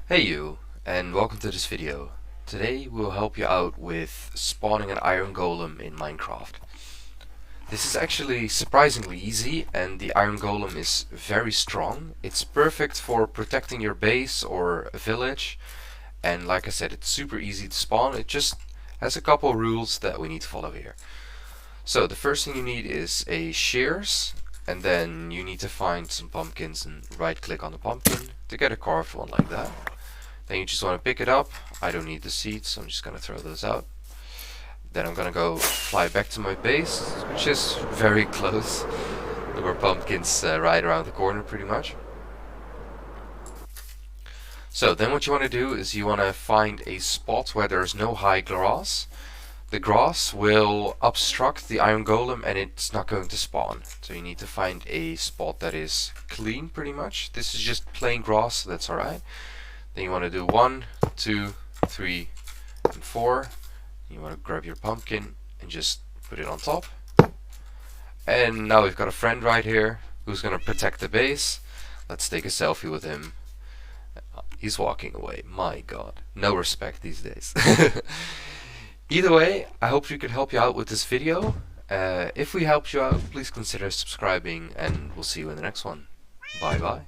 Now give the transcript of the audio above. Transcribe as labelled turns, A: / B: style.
A: Hey you, and welcome to this video. Today we'll help you out with spawning an Iron Golem in Minecraft. This is actually surprisingly easy, and the Iron Golem is very strong. It's perfect for protecting your base or a village, and like I said, it's super easy to spawn. It just has a couple rules that we need to follow here. So the first thing you need is a shears, and then you need to find some pumpkins and right click on the pumpkin to get a carved one like that. Then you just want to pick it up. I don't need the seeds, so I'm just going to throw those out. Then I'm going to go fly back to my base, which is very close. There were pumpkins right around the corner pretty much. So then what you want to do is you want to find a spot where there's no high grass. The grass will obstruct the Iron Golem and it's not going to spawn. So you need to find a spot that is clean pretty much. This is just plain grass, so that's alright. Then you want to do 1, 2, 3, and 4. You want to grab your pumpkin and just put it on top. And now we've got a friend right here who's going to protect the base. Let's take a selfie with him. He's walking away. My god. No respect these days. Either way, I hope we could help you out with this video. If we helped you out, please consider subscribing, and we'll see you in the next one. Bye bye.